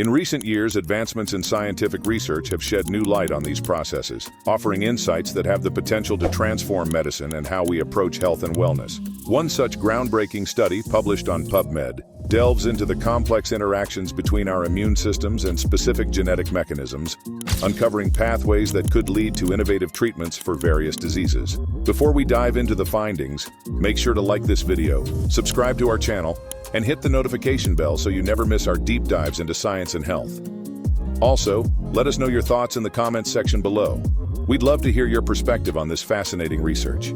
In recent years, advancements in scientific research have shed new light on these processes, offering insights that have the potential to transform medicine and how we approach health and wellness. One such groundbreaking study, published on PubMed, delves into the complex interactions between our immune systems and specific genetic mechanisms, uncovering pathways that could lead to innovative treatments for various diseases. Before we dive into the findings, make sure to like this video, subscribe to our channel, and hit the notification bell so you never miss our deep dives into science and health. Also, let us know your thoughts in the comments section below. We'd love to hear your perspective on this fascinating research.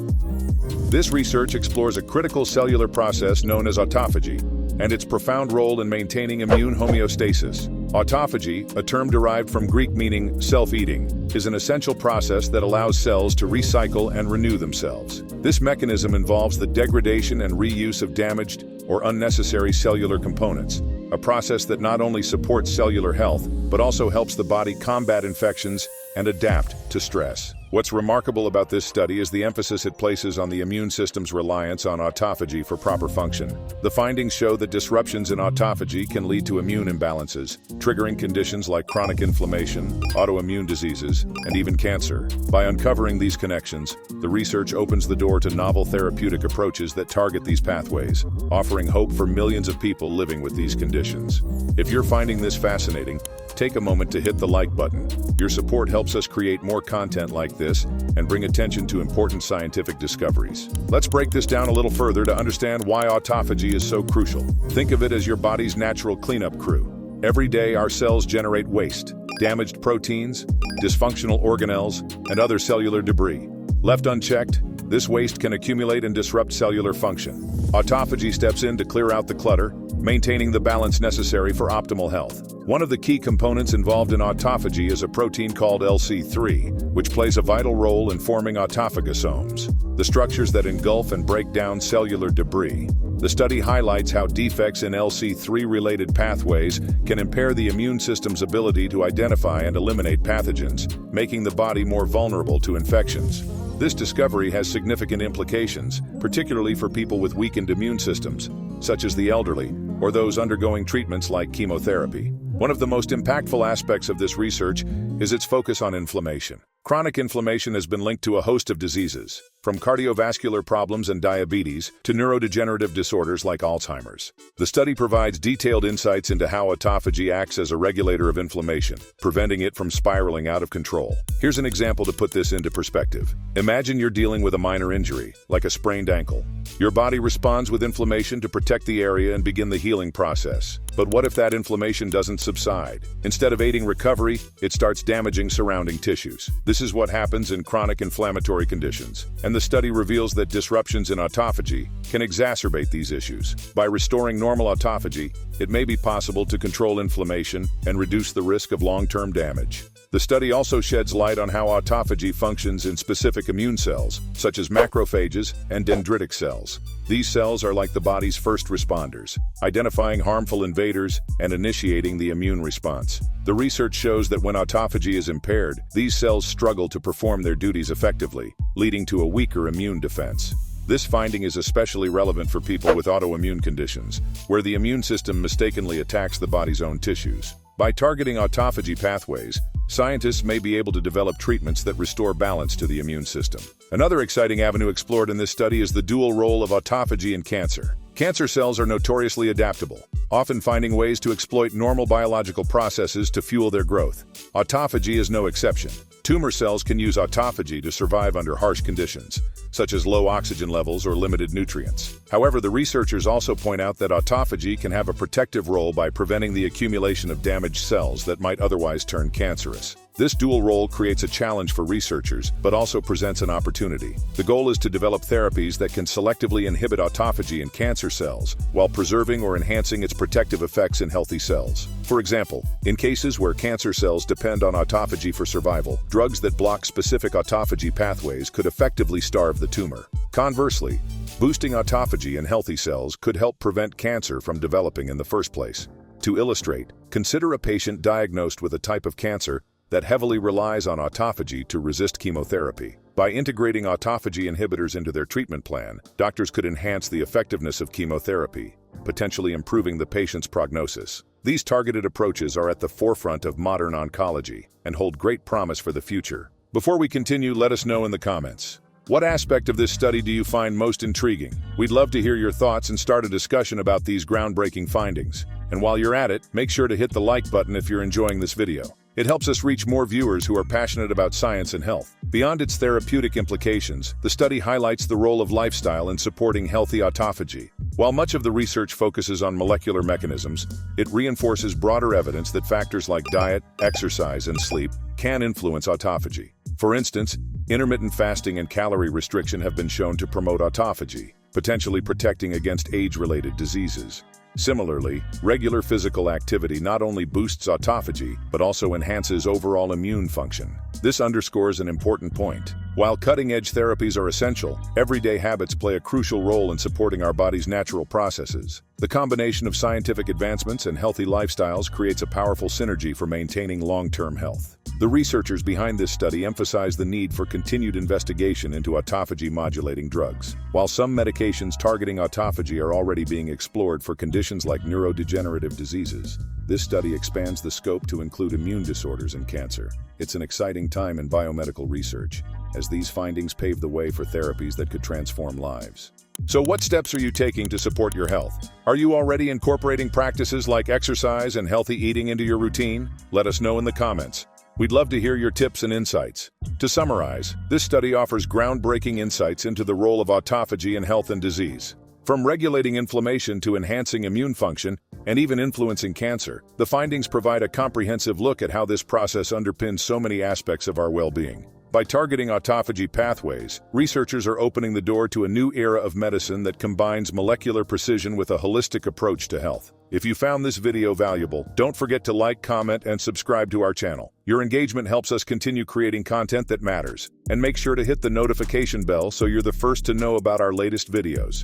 This research explores a critical cellular process known as autophagy and its profound role in maintaining immune homeostasis. Autophagy, a term derived from Greek meaning self-eating, is an essential process that allows cells to recycle and renew themselves. This mechanism involves the degradation and reuse of damaged or unnecessary cellular components, a process that not only supports cellular health, but also helps the body combat infections and adapt to stress. What's remarkable about this study is the emphasis it places on the immune system's reliance on autophagy for proper function. The findings show that disruptions in autophagy can lead to immune imbalances, triggering conditions like chronic inflammation, autoimmune diseases, and even cancer. By uncovering these connections, the research opens the door to novel therapeutic approaches that target these pathways, offering hope for millions of people living with these conditions. If you're finding this fascinating, take a moment to hit the like button. Your support helps us create more content like this and bring attention to important scientific discoveries. Let's break this down a little further to understand why autophagy is so crucial. Think of it as your body's natural cleanup crew. Every day, our cells generate waste, damaged proteins, dysfunctional organelles, and other cellular debris. Left unchecked, this waste can accumulate and disrupt cellular function. Autophagy steps in to clear out the clutter, maintaining the balance necessary for optimal health. One of the key components involved in autophagy is a protein called LC3, which plays a vital role in forming autophagosomes, the structures that engulf and break down cellular debris. The study highlights how defects in LC3-related pathways can impair the immune system's ability to identify and eliminate pathogens, making the body more vulnerable to infections. This discovery has significant implications, particularly for people with weakened immune systems, such as the elderly or those undergoing treatments like chemotherapy. One of the most impactful aspects of this research is its focus on inflammation. Chronic inflammation has been linked to a host of diseases, from cardiovascular problems and diabetes to neurodegenerative disorders like Alzheimer's. The study provides detailed insights into how autophagy acts as a regulator of inflammation, preventing it from spiraling out of control. Here's an example to put this into perspective. Imagine you're dealing with a minor injury, like a sprained ankle. Your body responds with inflammation to protect the area and begin the healing process. But what if that inflammation doesn't subside? Instead of aiding recovery, it starts damaging surrounding tissues. This is what happens in chronic inflammatory conditions, and the study reveals that disruptions in autophagy can exacerbate these issues. By restoring normal autophagy, it may be possible to control inflammation and reduce the risk of long-term damage. The study also sheds light on how autophagy functions in specific immune cells, such as macrophages and dendritic cells. These cells are like the body's first responders, identifying harmful invaders and initiating the immune response. The research shows that when autophagy is impaired, these cells struggle to perform their duties effectively, leading to a weaker immune defense. This finding is especially relevant for people with autoimmune conditions, where the immune system mistakenly attacks the body's own tissues. By targeting autophagy pathways, scientists may be able to develop treatments that restore balance to the immune system. Another exciting avenue explored in this study is the dual role of autophagy in cancer. Cancer cells are notoriously adaptable, often finding ways to exploit normal biological processes to fuel their growth. Autophagy is no exception. Tumor cells can use autophagy to survive under harsh conditions, such as low oxygen levels or limited nutrients. However, the researchers also point out that autophagy can have a protective role by preventing the accumulation of damaged cells that might otherwise turn cancerous. This dual role creates a challenge for researchers, but also presents an opportunity. The goal is to develop therapies that can selectively inhibit autophagy in cancer cells, while preserving or enhancing its protective effects in healthy cells. For example, in cases where cancer cells depend on autophagy for survival, drugs that block specific autophagy pathways could effectively starve the tumor. Conversely, boosting autophagy in healthy cells could help prevent cancer from developing in the first place. To illustrate, consider a patient diagnosed with a type of cancer that heavily relies on autophagy to resist chemotherapy. By integrating autophagy inhibitors into their treatment plan, doctors could enhance the effectiveness of chemotherapy, potentially improving the patient's prognosis. These targeted approaches are at the forefront of modern oncology and hold great promise for the future. Before we continue, let us know in the comments. What aspect of this study do you find most intriguing? We'd love to hear your thoughts and start a discussion about these groundbreaking findings. And while you're at it, make sure to hit the like button if you're enjoying this video. It helps us reach more viewers who are passionate about science and health. Beyond its therapeutic implications, the study highlights the role of lifestyle in supporting healthy autophagy. While much of the research focuses on molecular mechanisms, it reinforces broader evidence that factors like diet, exercise, and sleep can influence autophagy. For instance, intermittent fasting and calorie restriction have been shown to promote autophagy, potentially protecting against age-related diseases. Similarly, regular physical activity not only boosts autophagy, but also enhances overall immune function. This underscores an important point. While cutting-edge therapies are essential, everyday habits play a crucial role in supporting our body's natural processes. The combination of scientific advancements and healthy lifestyles creates a powerful synergy for maintaining long-term health. The researchers behind this study emphasize the need for continued investigation into autophagy-modulating drugs. While some medications targeting autophagy are already being explored for conditions like neurodegenerative diseases, this study expands the scope to include immune disorders and cancer. It's an exciting time in biomedical research, as these findings pave the way for therapies that could transform lives. So what steps are you taking to support your health? Are you already incorporating practices like exercise and healthy eating into your routine? Let us know in the comments. We'd love to hear your tips and insights. To summarize, this study offers groundbreaking insights into the role of autophagy in health and disease. From regulating inflammation to enhancing immune function, and even influencing cancer, the findings provide a comprehensive look at how this process underpins so many aspects of our well-being. By targeting autophagy pathways, researchers are opening the door to a new era of medicine that combines molecular precision with a holistic approach to health. If you found this video valuable, don't forget to like, comment, and subscribe to our channel. Your engagement helps us continue creating content that matters. And make sure to hit the notification bell so you're the first to know about our latest videos.